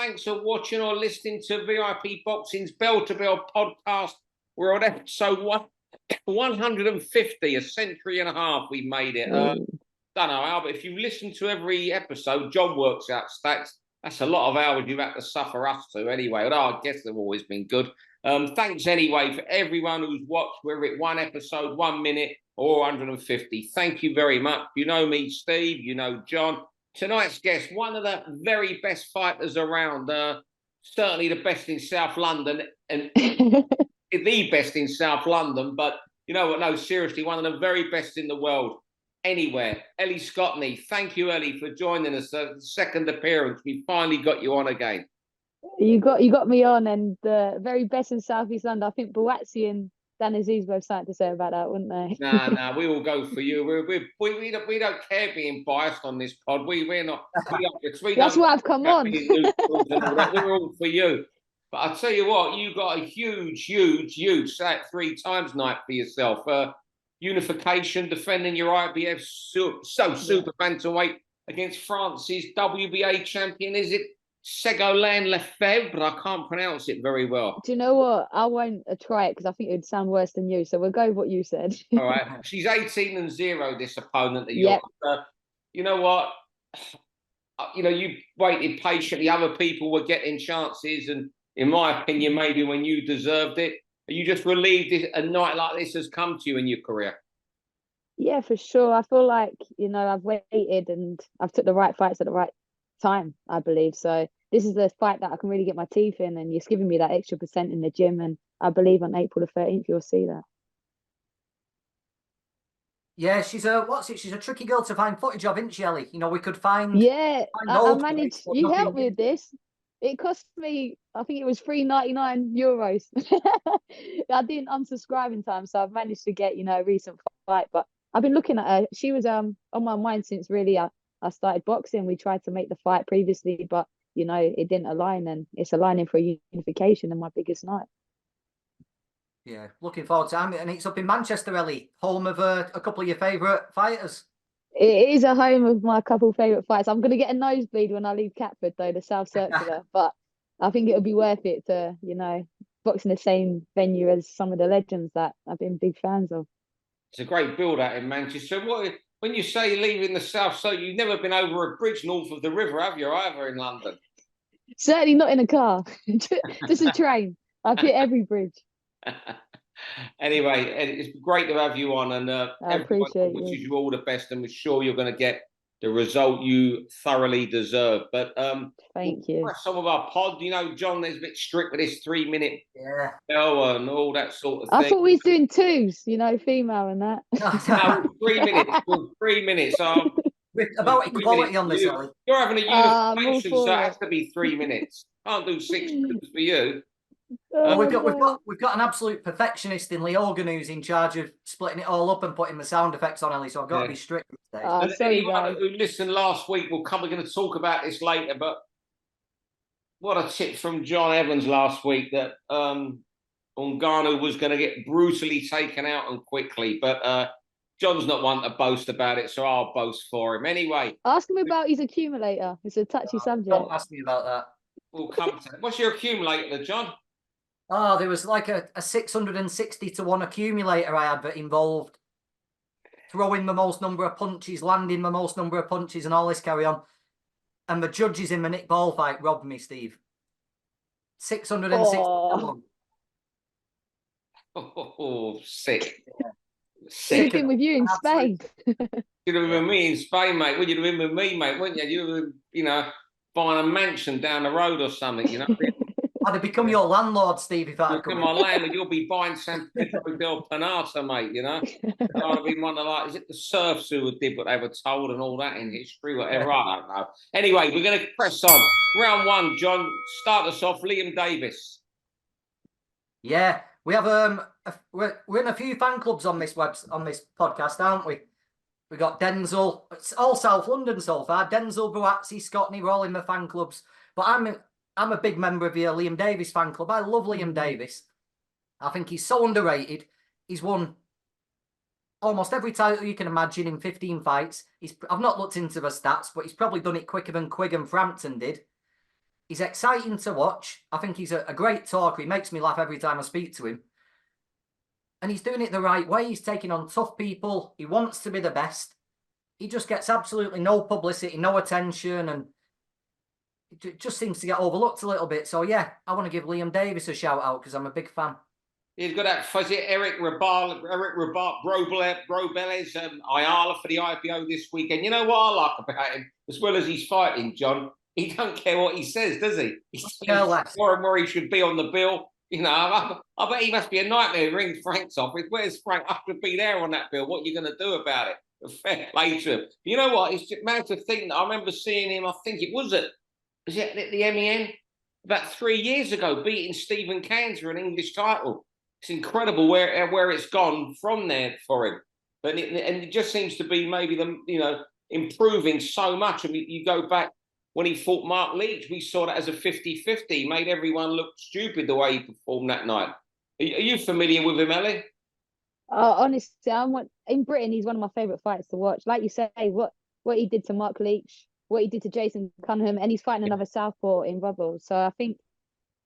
Thanks for watching or listening to VIP Boxing's Bell to Bell podcast. We're on episode 150, a century and a half we made it. Don't know how, but if you listen to every episode, John works out stats. That's a lot of hours you've had to suffer us to anyway. Although I guess they've always been good. Thanks anyway for everyone who's watched, whether it's one episode, 1 minute, or 150. Thank you very much. You know me, Steve. You know John. Tonight's guest, one of the very best fighters around. Certainly the best in South London, and the best in South London. But you know what? No, seriously, one of the very best in the world. Anywhere. Ellie Scotney. Thank you, Ellie, for joining us. Second appearance. We finally got you on again. You got me on, and the very best in South East London. I think Buatsi and Dan Aziz both something to say about that, wouldn't they? Nah, we will go for you. We don't care being biased on this pod. We're not. That's why I've come on. We're all for you. But I tell you what, you got a huge, say it 3 times night for yourself. Unification, defending your IBF Super-Bantamweight against France's WBA champion. Is it Segolene LeFebvre? I can't pronounce it very well. Do you know what? I won't try it because I think it would sound worse than you. So we'll go with what you said. All right. She's 18-0, this opponent that you're. You know what? You waited patiently. Other people were getting chances. And in my opinion, maybe when you deserved it, are you just relieved a night like this has come to you in your career? Yeah, for sure. I feel like, I've waited and I've took the right fights at the right time, I believe. So this is the fight that I can really get my teeth in, and it's giving me that extra percent in the gym, and I believe on April the 13th you'll see that. Yeah, she's a tricky girl to find footage of, isn't she, Ellie? We could find. Yeah, I managed. You helped me with this. It cost me, I think it was €3.99. I didn't unsubscribe in time, so I've managed to get a recent fight. But I've been looking at her. She was on my mind since really I started boxing. We tried to make the fight previously, but it didn't align, and it's aligning for unification in my biggest night. Yeah, looking forward to it. And it's up in Manchester, Ellie, home of a couple of your favourite fighters. It is a home of my couple favourite fights. I'm going to get a nosebleed when I leave Catford, though, the South Circular. But I think it'll be worth it to, box in the same venue as some of the legends that I've been big fans of. It's a great build-out in Manchester. When you say leaving the South Circular, you've never been over a bridge north of the river, have you, either in London? Certainly not in a car. Just a train. I've hit every bridge. Anyway, it's great to have you on, and I appreciate it. Wishes you all the best, and we're sure you're going to get the result you thoroughly deserve. But thank you. Some of our pod, John is a bit strict with this 3-minute bell and all that sort of thing. I thought we was doing 2s, female and that. No, 3 minutes. 3 minutes. About equality on this, Ellie. You're having a unification, so it has to be 3 minutes. Can't do 6 minutes for you. We've got an absolute perfectionist in Lee Hogan who's in charge of splitting it all up and putting the sound effects on, Ellie. So I've got to be strict today. Anyone who listened last week, we're going to talk about this later. But what a tip from John Evans last week that Ngannou was going to get brutally taken out and quickly. But John's not one to boast about it, so I'll boast for him anyway. Ask him about his accumulator. It's a touchy subject. Don't ask me about that. We'll come to it. What's your accumulator, John? Oh, there was like a 660 to 1 accumulator I had that involved throwing the most number of punches, landing the most number of punches, and all this carry on. And the judges in the Nick Ball fight robbed me, Steve. 660 to 1. Oh, sick. Sick. Been with you in Spain. You'd have been with me in Spain, mate. Would you have been with me, mate? Wouldn't you? You'd have, buying a mansion down the road or something, I'd have become your landlord, Steve, if I'd come. My landlord, you'll be buying San Pedro del Pinatar, mate, I'd have been one of is it the serfs who did what they were told and all that in history, whatever, I don't know. Anyway, we're going to press on. Round 1, John, start us off, Liam Davies. Yeah, we have we're in a few fan clubs on this podcast, aren't we? We got Denzel. It's all South London so far. Denzel, Buatsi, Scotney, we're all in the fan clubs. But I'm a big member of the Liam Davies fan club. I love Liam Davies. I think he's so underrated. He's won almost every title you can imagine in 15 fights. I've not looked into the stats, but he's probably done it quicker than Quigg and Frampton did. He's exciting to watch. I think he's a great talker. He makes me laugh every time I speak to him. And he's doing it the right way. He's taking on tough people. He wants to be the best. He just gets absolutely no publicity, no attention, and it just seems to get overlooked a little bit. So, yeah, I want to give Liam Davies a shout-out because I'm a big fan. He's got that fuzzy Eric Rabat, Brobeles, Ayala for the IPO this weekend. You know what I like about him, as well as he's fighting, John? He don't care what he says, does he? He's where he should be on the bill. You know, I bet he must be a nightmare to ring Frank's office. Where's Frank? I should be there on that bill. What are you going to do about it? Fair play to him. You know what? It's just mad to think that I remember seeing him, I think it was at the MEN about 3 years ago, beating Stephen Cairns for an English title. It's incredible where it's gone from there for him. But it just seems to be maybe improving so much. I mean, you go back when he fought Mark Leach, we saw that as a 50-50, made everyone look stupid the way he performed that night. Are you familiar with him, Ellie? Honestly, in Britain, he's one of my favourite fights to watch. Like you say, what he did to Mark Leach, what he did to Jason Cunningham, and he's fighting another southpaw in Rubble. So I think,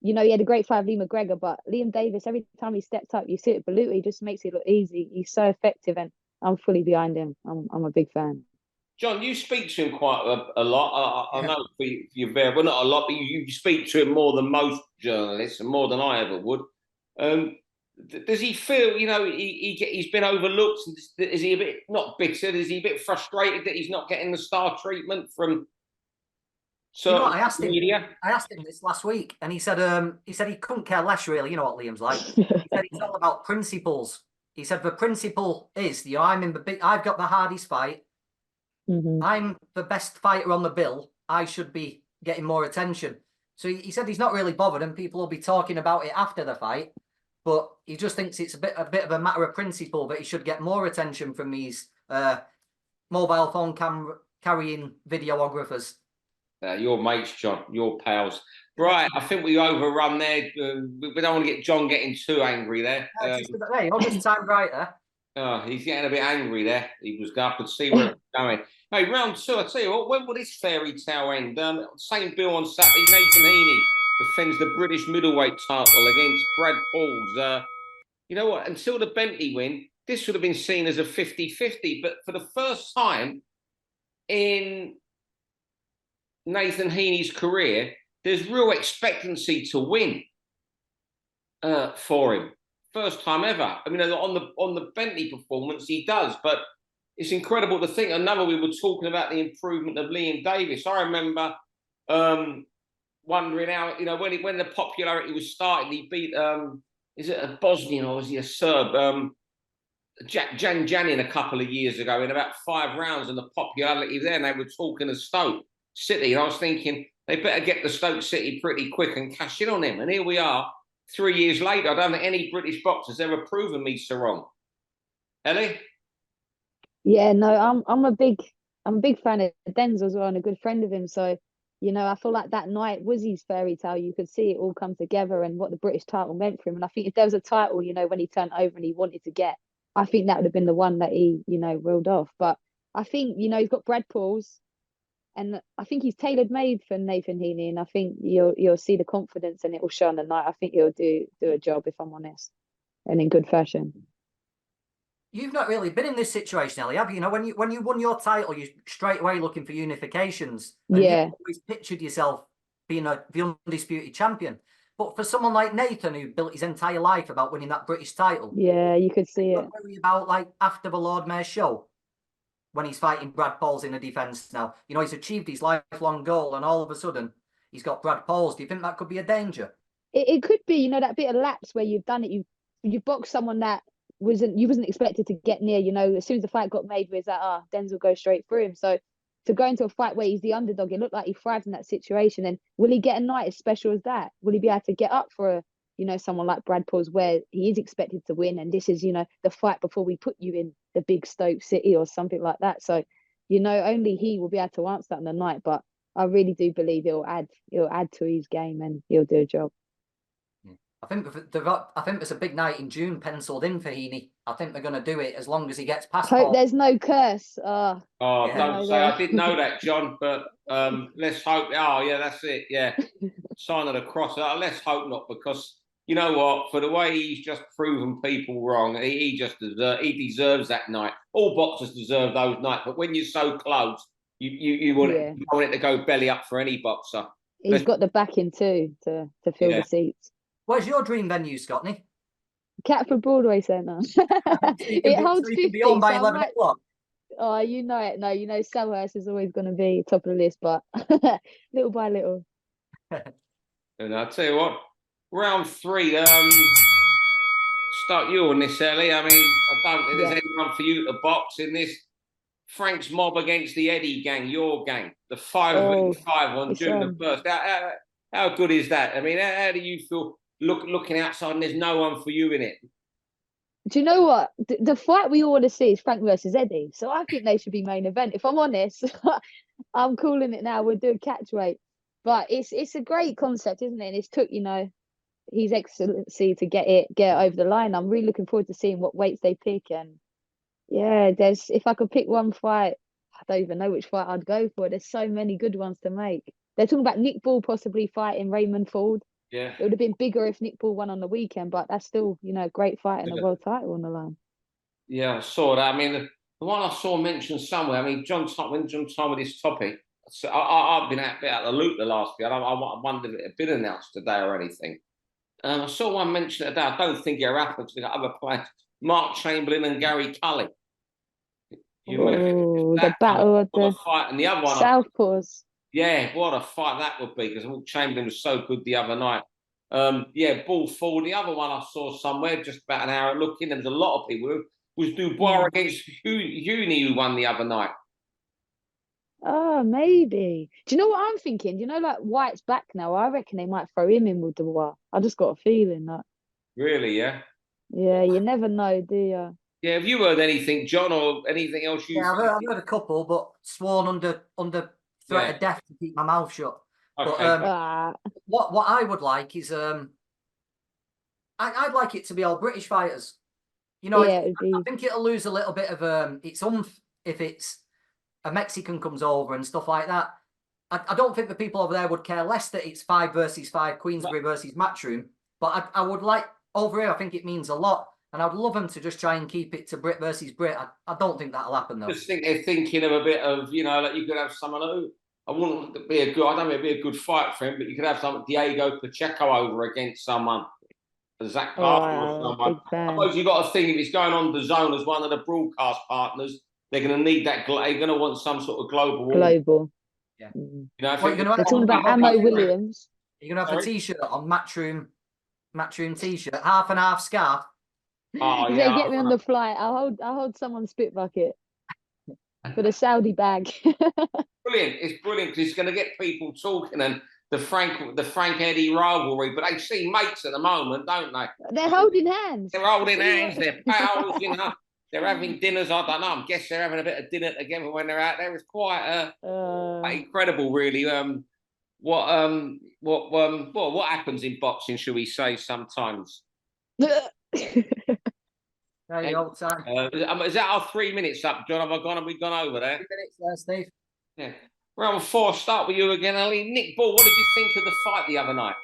he had a great fight with Lee McGregor, but Liam Davies, every time he stepped up, you see it, Baluti, he just makes it look easy. He's so effective, and I'm fully behind him. I'm a big fan. John, you speak to him quite a lot. I know you're there, but not a lot, but you speak to him more than most journalists and more than I ever would. Does he feel, he's been overlooked? Is he a bit, not bitter, is he a bit frustrated that he's not getting the star treatment from I asked him this last week, and he said he couldn't care less, really. You know what Liam's like. He said it's all about principles. He said the principle is, I've got the hardest fight. Mm-hmm. I'm the best fighter on the bill. I should be getting more attention. So he said he's not really bothered, and people will be talking about it after the fight. But he just thinks it's a bit of a matter of principle that he should get more attention from these mobile phone carrying videographers. Your mates, John, your pals. Right, I think we overrun there. We don't want to get John getting too angry there. I'll just time right there. Oh, he's getting a bit angry there. I could see where it was going. Hey, round two, I tell you what, when will this fairy tale end? Same bill on Saturday. Nathan Heaney defends the British middleweight title against Brad Pauls. You know what? Until the Bentley win, this would have been seen as a 50-50. But for the first time in Nathan Heaney's career, there's real expectancy to win for him. First time ever. I mean, on the Bentley performance, he does, but it's incredible to think. Another, we were talking about the improvement of Liam Davies. I remember wondering how, when the popularity was starting, he beat, is it a Bosnian or is he a Serb? Jan Janin a couple of years ago in about 5 rounds, and the popularity there, and they were talking of Stoke City. And I was thinking, they better get the Stoke City pretty quick and cash in on him. And here we are. 3 years later, I don't think any British boxer's ever proven me so wrong. Ellie? Yeah, no, I'm a big fan of Denzel as well, and a good friend of him. So, I feel like that night was his fairy tale. You could see it all come together and what the British title meant for him. And I think if there was a title, when he turned over and he wanted to get, I think that would have been the one that he, reeled off. But I think, he's got Brad Pauls, and I think he's tailor-made for Nathan Heaney, and I think you'll see the confidence, and it will show on the night. I think he'll do a job, if I'm honest, and in good fashion. You've not really been in this situation, Ellie, have you? When you won your title, you straight away looking for unifications. And yeah. You always pictured yourself being the undisputed champion. But for someone like Nathan, who built his entire life about winning that British title, yeah, you could see it. Worry about after the Lord Mayor's show, when he's fighting Brad Pauls in a defence now. He's achieved his lifelong goal, and all of a sudden he's got Brad Pauls. Do you think that could be a danger? It could be, that bit of lapse where you've done it, you've boxed someone that you wasn't expected to get near. As soon as the fight got made, was that Denzel goes straight through him. So to go into a fight where he's the underdog, it looked like he thrived in that situation. And will he get a night as special as that? Will he be able to get up for someone like Brad Pauls, where he is expected to win, and this is the fight before we put you in the big Stoke City or something like that? So only he will be able to answer that in the night. But I really do believe it'll add to his game, and he'll do a job. I think there's a big night in June penciled in for Heaney. I think they're going to do it as long as he gets past. Hope there's no curse. Oh, Yeah. don't say. I didn't know that, John. But let's hope. Oh, yeah, that's it. Yeah, sign of the cross. Let's hope not, because you know what? For the way he's just proven people wrong, he deserves that night. All boxers deserve those nights. But when you're so close, you want Yeah. you want it to go belly up for any boxer. He's got the backing too to fill the seats. Where's your dream venue, Scotney? Catford Broadway Centre. It holds 50. Be on by so 11 o'clock. Oh, you know it. No, you know Selhurst is always going to be top of the list, but little by little. And I'll tell you what, round 3. Start you on this, Ellie. I mean, I don't think there's anyone for you to box in this. Frank's mob against the Eddie gang, your gang, the 5v5 on June the 1st. How good is that? I mean, how do you feel looking outside and there's no one for you in it? Do you know what? The fight we all want to see is Frank versus Eddie. So I think they should be main event. If I'm honest, I'm calling it now. We'll do a catch weight. But it's a great concept, isn't it? And it's took, his excellency to get it over the line. I'm really looking forward to seeing what weights they pick. And yeah, if I could pick one fight, I don't even know which fight I'd go for. There's so many good ones to make. They're talking about Nick Ball possibly fighting Raymond Ford. Yeah. It would have been bigger if Nick Ball won on the weekend, but that's still, a great fight and a world title on the line. Yeah, I saw that. I mean, the one I saw mentioned somewhere, I mean, when John told me this topic, so I've been a bit out of the loop the last bit. I wondered if it had been announced today or anything. I saw one mention today. I don't think it happened to the other players. Mark Chamberlain and Gary Cully. The battle of the fight, and the other one, Southpaws. Yeah, what a fight that would be, because Chamberlain was so good the other night. Ball forward. The other one I saw somewhere just about an hour looking, there was a lot of people. Was Dubois against Heaney who won the other night? Oh, maybe. Do you know what I'm thinking? Do you know, like, White's back now? I reckon they might throw him in with Dubois. I just got a feeling that. Really, yeah? Yeah, you never know, do you? Yeah, have you heard anything, John, or anything else you... Yeah, I've heard a couple, but sworn under threat of death to keep my mouth shut. Okay. But what I would like is I'd like it to be all British fighters. I think it'll lose a little bit of its oomph if it's a Mexican comes over and stuff like that. I don't think the people over there would care less that it's 5 versus 5, Queensbury versus Matchroom. But I would like, over here, I think it means a lot. And I'd love them to just try and keep it to Brit versus Brit. I don't think that'll happen, though. Just think they're thinking of a bit of, like you could have someone who, I don't think it'd be a good fight for him, but you could have someone, Diego Pacheco over against someone, Zach Parker or someone. I suppose you've got to think, if it's going on the zone as one of the broadcast partners, they're going to need that. They're going to want some sort of global. Yeah. They're talking about Ammo Williams. You're going to have a T-shirt on Matchroom T-shirt, half and half scarf. Oh, yeah. Get me on the flight. I'll hold someone's spit bucket for the Saudi bag. Brilliant. It's brilliant because it's going to get people talking, and the Frank Eddie rivalry. But they seem mates at the moment, don't they? They're holding hands. They're holding hands. They're pals. They're having dinners. I don't know. I guess they're having a bit of dinner together when they're out there. It's quite incredible, really. What happens in boxing, shall we say, sometimes? There you go, time. Is that our 3 minutes up, John? Have we gone over there? 3 minutes there, Steve. Yeah. Round 4, start with you again, Ellie. Nick Ball, what did you think of the fight the other night?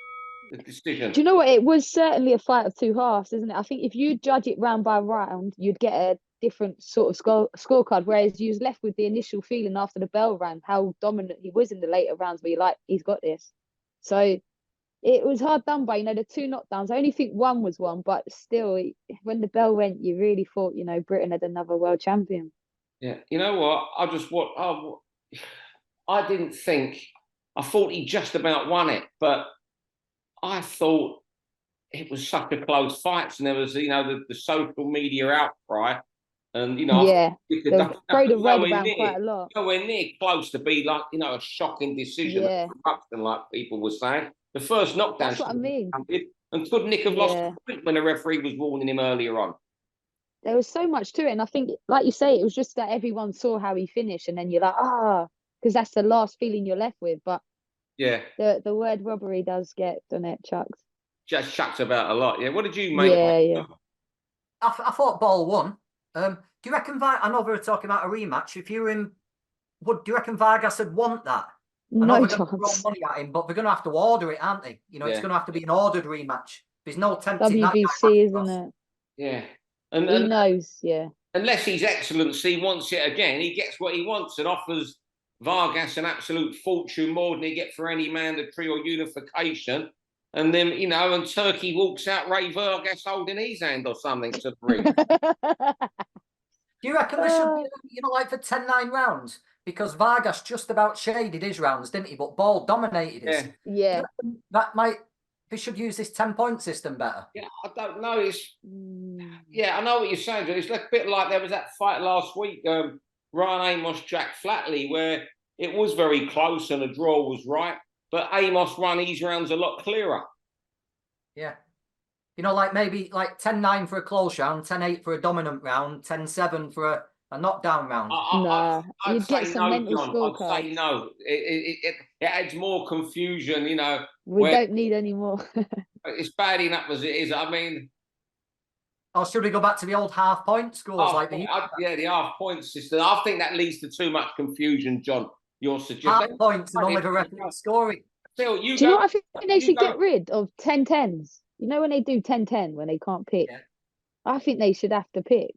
The decision. Do you know what? It was certainly a fight of two halves, isn't it? I think if you judge it round by round, you'd get a different sort of scorecard, whereas you was left with the initial feeling after the bell rang, how dominant he was in the later rounds, where you're like, he's got this. So it was hard done by, the 2 knockdowns. I only think one was one, but still, when the bell went, you really thought, Britain had another world champion. Yeah. You know what? I didn't think, I thought he just about won it, but I thought it was such a close fight, and there was, the social media outcry, and they've thrown the red around quite a lot. Nowhere near close to be like, a shocking decision, like people were saying. The first knockdown. That's what I mean. And could Nick have lost the point when the referee was warning him earlier on? There was so much to it, and I think, like you say, it was just that everyone saw how he finished, and then you're like, because that's the last feeling you're left with. But yeah, the word robbery does get, doesn't it, Chucks? just shucks about a lot. Yeah. What did you make? Yeah. I thought Ball won. Do you reckon? I know we were talking about a rematch. If you were in, do you reckon Vargas would want that? I know No they're going to throw chance. money at him, but they're going to have to order it, aren't they? You know, it's going to have to be an ordered rematch. There's no tempting that guy. WBC, isn't it? Yeah. He knows, yeah. Unless His Excellency wants it again, he gets what he wants and offers Vargas an absolute fortune more than he get for any mandatory or unification. And then, you know, and Turkey walks out, Ray Vargas holding his hand or something to the ring. Do you reckon there should be, you know, like for 10-9 rounds? Because Vargas just about shaded his rounds, didn't he? But Ball dominated his. Yeah. That might, they should use this 10-point system better. Yeah, I don't know. Yeah, I know what you're saying. It's like a bit like there was that fight last week, Ryan Amos, Jack Flatley, where it was very close and the draw was right, but Amos won his rounds a lot clearer. Yeah. You know, like maybe like 10-9 for a close round, 10-8 for a dominant round, 10-7 for a knockdown round. You'd get some mental scorecards. I'd say no. It adds more confusion, you know. We don't need any more. It's bad enough as it is. I mean... Or should we go back to the old half-point scores? The half-point system. I think that leads to too much confusion, John. You're suggesting... Half points and only the referee scoring. Phil, do you know what I think they should get rid of 10-10s? You know when they do 10-10 when they can't pick? Yeah. I think they should have to pick.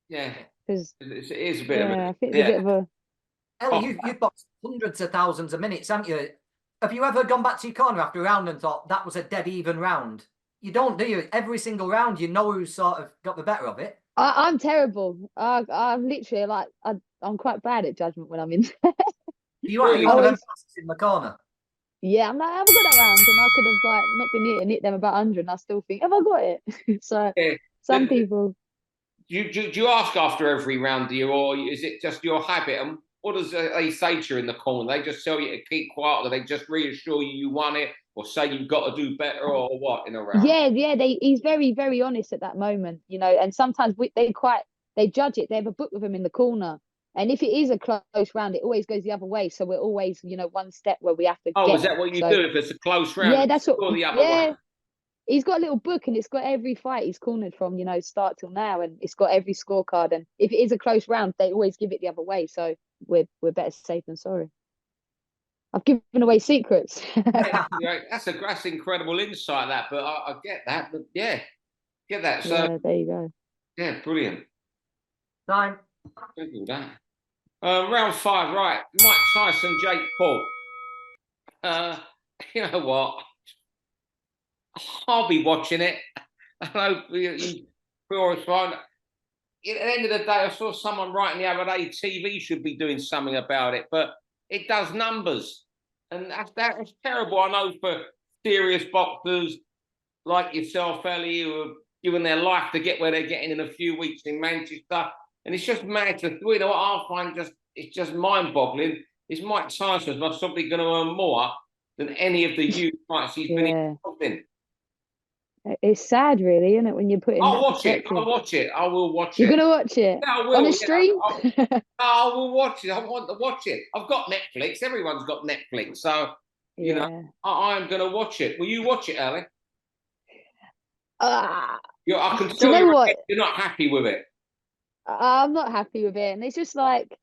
Yeah. Because it is a bit of a... I think it's a bit of a... Ellie, you've boxed hundreds of thousands of minutes, haven't you? Have you ever gone back to your corner after a round and thought that was a dead even round? You don't, do you? Every single round, you know who sort of got the better of it. I'm terrible. I'm literally like, I'm quite bad at judgment when I'm in there. You are one of them in the corner. Yeah, I'm like, have I got that round? And I could have like not been hit them about 100 and I still think, have I got it? So some people... Do you ask after every round, do you, or is it just your habit? And what does they say to you in the corner? They just tell you to keep quiet, or they just reassure you won it, or say you've got to do better, or what in a round? Yeah. He's very, very honest at that moment, you know. And sometimes they judge it. They have a book with him in the corner, and if it is a close round, it always goes the other way. So we're always, you know, one step where we have to. Oh, is that what you do if it's a close round? Yeah, that's what. The other way. He's got a little book and it's got every fight he's cornered from, you know, start till now, and it's got every scorecard. And if it is a close round, they always give it the other way. So we're better safe than sorry. I've given away secrets. That's incredible insight, that. But I get that. But get that. So yeah, there you go. Yeah, brilliant. Time. Round 5, right? Mike Tyson, Jake Paul. You know what? I'll be watching it. I know it's fine. At the end of the day, I saw someone writing the other day, TV should be doing something about it, but it does numbers. And that's terrible. I know for serious boxers like yourself, Ellie, who have given their life to get where they're getting in a few weeks in Manchester. And it's just mad to, you know what I find it's just mind-boggling is Mike Tyson's probably going to earn more than any of the youth fights he's been involved in. It's sad, really, isn't it, when you put it in I'll watch it. I will watch it. You're going to watch it? Yeah, I will. On a stream? I will watch it. I want to watch it. I've got Netflix. Everyone's got Netflix. So, you know, I'm going to watch it. Will you watch it, Ellie? I can tell you're not happy with it. I'm not happy with it. And it's just like,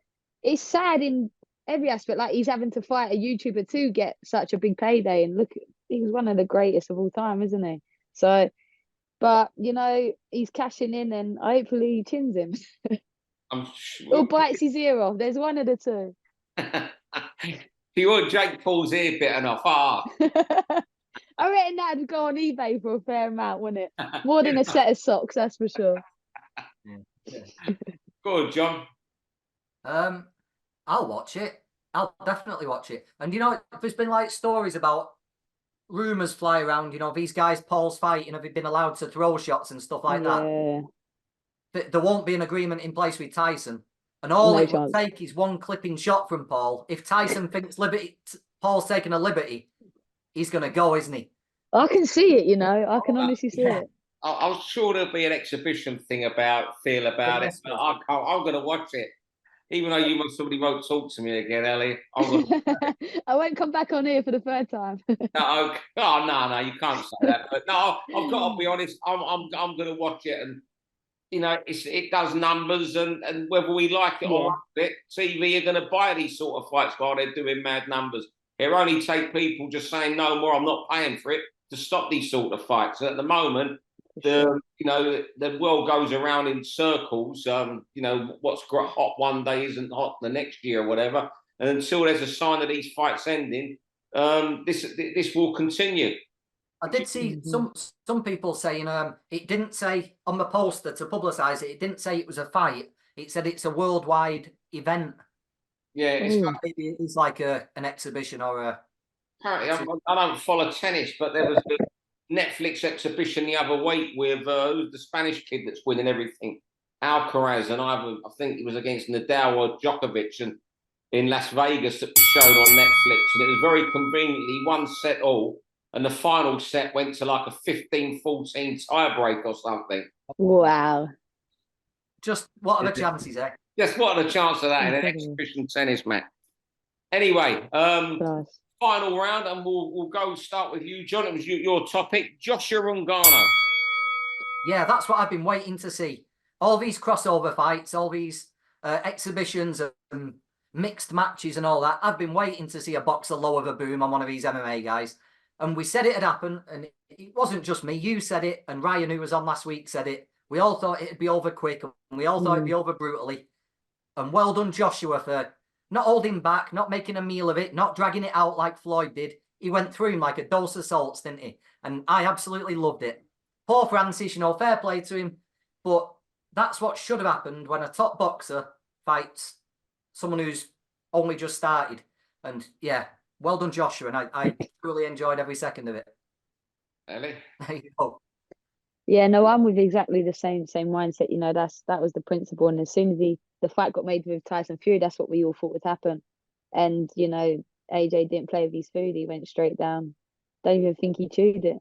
it's sad in every aspect. Like, he's having to fight a YouTuber to get such a big payday. And look, he's one of the greatest of all time, isn't he? So, but, you know, he's cashing in and hopefully he chins him. I'm sure. Or bites his ear off. There's one of the two. You want Jake Paul's ear bitten off? I reckon that'd go on eBay for a fair amount, wouldn't it? More than a set of socks, that's for sure. Go on, John. I'll watch it. I'll definitely watch it. And, you know, there's been like stories about rumours fly around, you know, these guys Paul's fighting, have been allowed to throw shots and stuff like that. There won't be an agreement in place with Tyson. And all it will take is one clipping shot from Paul. If Tyson thinks Paul's taking a liberty, he's going to go, isn't he? I can see it, you know. I can honestly see it. I'm sure there'll be an exhibition thing about it. But I'm going to watch it. Even though somebody won't talk to me again, Ellie. I won't come back on here for the third time. No, no, you can't say that. But no, I've got to be honest. I'm going to watch it, and it does numbers, and whether we like it or not, TV are going to buy these sort of fights while they're doing mad numbers. It only take people just saying no more. I'm not paying for it to stop these sort of fights. At the moment, the world goes around in circles. What's hot one day isn't hot the next year or whatever. And until there's a sign of these fights ending, this will continue. I did see some people saying it didn't say on the poster to publicise it. It didn't say it was a fight. It said it's a worldwide event. Yeah, maybe it's like an exhibition or a. Apparently, I don't follow tennis, but there was a Netflix exhibition the other week with the Spanish kid that's winning everything, Alcaraz, and I think it was against Nadal or Djokovic, and in Las Vegas that was shown on Netflix, and it was very conveniently 1-set all. And the final set went to like a 15-14 tiebreak or something. Wow. Just what are the chances, eh? Just what are the chances of that in an exhibition tennis match? Anyway, final round, and we'll go start with you, John. It was your topic, Joshua Ngannou. Yeah, that's what I've been waiting to see. All these crossover fights, all these exhibitions and mixed matches and all that. I've been waiting to see a boxer lower the boom on one of these MMA guys. And we said it'd happen, and it wasn't just me. You said it, and Ryan, who was on last week, said it. We all thought it'd be over quick, and we all thought it'd be over brutally. And well done, Joshua, for not holding back, not making a meal of it, not dragging it out like Floyd did. He went through him like a dose of salts, didn't he? And I absolutely loved it. Poor Francis, fair play to him. But that's what should have happened when a top boxer fights someone who's only just started. And yeah, well done, Joshua. And I truly enjoyed every second of it. Ellie? There you go. Yeah, no, I'm with exactly the same mindset. That was the principle. And as soon as the fight got made with Tyson Fury, that's what we all thought would happen. And, AJ didn't play with his food. He went straight down. Don't even think he chewed it.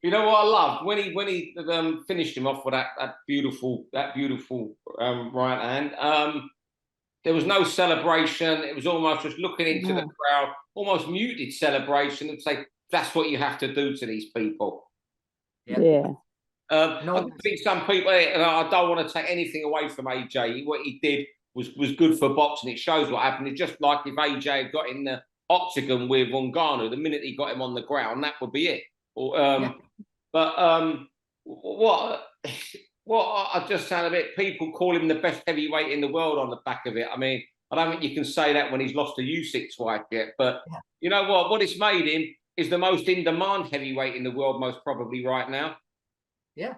You know what I love? When he finished him off with that beautiful right hand, there was no celebration. It was almost just looking into the crowd, almost muted celebration, and say, that's what you have to do to these people. Yeah. I think some people, and I don't want to take anything away from AJ. What he did was good for boxing. It shows what happened. It's just like if AJ had got in the octagon with Ngannou, the minute he got him on the ground, that would be it. But what I just sound a bit, people call him the best heavyweight in the world on the back of it. I mean, I don't think you can say that when he's lost to Usyk twice yet. But you know what? What it's made him is the most in-demand heavyweight in the world, most probably right now. Yeah.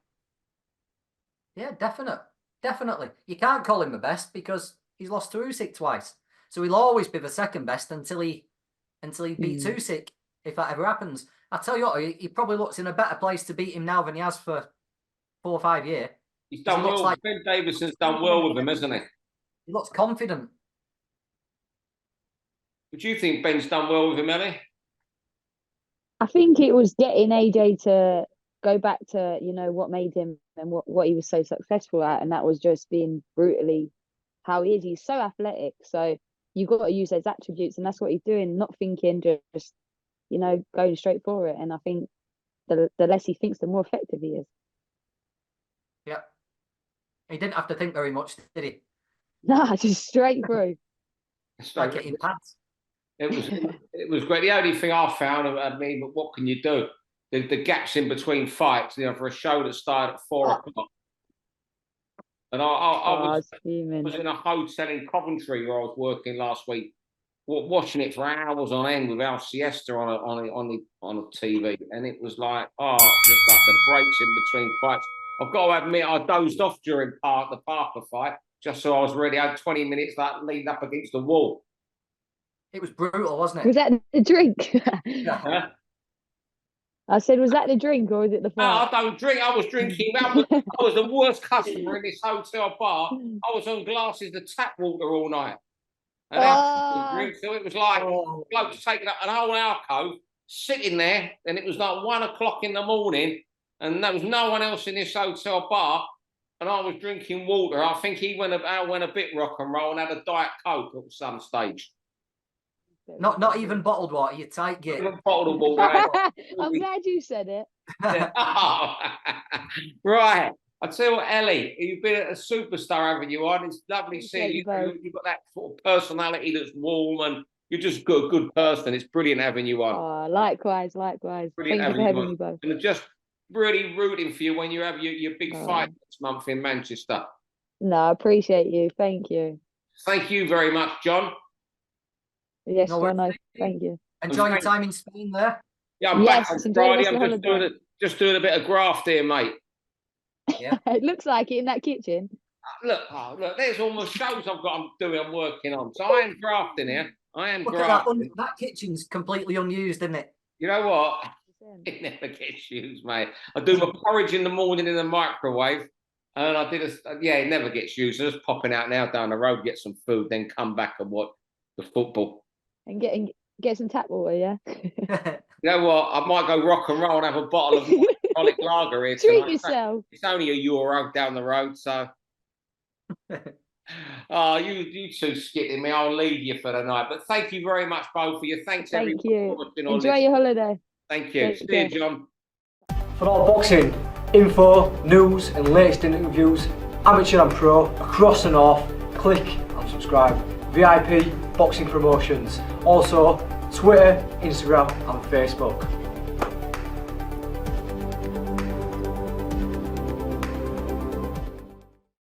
Yeah, definitely. You can't call him the best because he's lost to Usyk twice. So he'll always be the second best until he beats Usyk, if that ever happens. I tell you what, he probably looks in a better place to beat him now than he has for 4 or 5 years. He's done well. Like, Ben Davison's done well with him, hasn't he? He looks confident. Would you think Ben's done well with him, Ellie? I think it was getting AJ to go back to, what made him and what he was so successful at. And that was just being brutally how he is. He's so athletic. So you've got to use those attributes. And that's what he's doing, not thinking, just, going straight for it. And I think the less he thinks, the more effective he is. Yeah. He didn't have to think very much, did he? Nah, just straight through. Like getting pats. It was great. The only thing I found, I mean, but what can you do? The gaps in between fights, for a show that started at 4 o'clock. And I was in a hotel in Coventry where I was working last week, watching it for hours on end without siesta on the TV, and it was like, just like the breaks in between fights. I've got to admit, I dozed off during the Parker fight, just so I was ready. I had 20 minutes leaned up against the wall. It was brutal, wasn't it? Was that the drink? Yeah. I said, was that the drink or was it the fight? No, I don't drink. I was drinking. I was the worst customer in this hotel bar. I was on glasses of tap water all night. And so it was like blokes taking up an whole alcove, sitting there, and it was like 1 o'clock in the morning, and there was no one else in this hotel bar. and I was drinking water. I think he went a bit rock and roll and had a Diet Coke at some stage. Not even bottled water. You tight git. Even bottled water. I'm glad you said it. Right. I tell you what, Ellie, you've been a superstar, haven't you? On it's lovely seeing you. You've got that sort of personality that's warm, and you're just a good person. It's brilliant having you on. Oh, likewise. Brilliant. Thank you for having me both. And just really rooting for you when you have your big fight next month in Manchester. No, I appreciate you. Thank you. Thank you very much, John. Yes, thank you. Enjoy your time in Spain there. Yeah, I'm back on Friday. I'm just doing a bit of graft here, mate. Yeah. It looks like it in that kitchen. Look, there's all my shows I'm working on. So I am grafting here. Look at that kitchen's completely unused, isn't it? You know what? It never gets used, mate. I do my porridge in the morning in the microwave, and it never gets used. I'm just popping out now down the road, get some food, then come back and watch the football. And get some tap water, yeah? You know what? I might go rock and roll and have a bottle of alcoholic lager here Treat tonight. yourself. It's only €1 down the road, so. Oh, you two skitting me. I'll leave you for the night. But thank you very much, both of you. Thanks, everyone. Thank you. Enjoy your holiday. Thank you. See you, John. For all boxing info, news, and latest interviews, amateur and pro, across the north, click and subscribe. VIP Boxing Promotions. Also, Twitter, Instagram, and Facebook.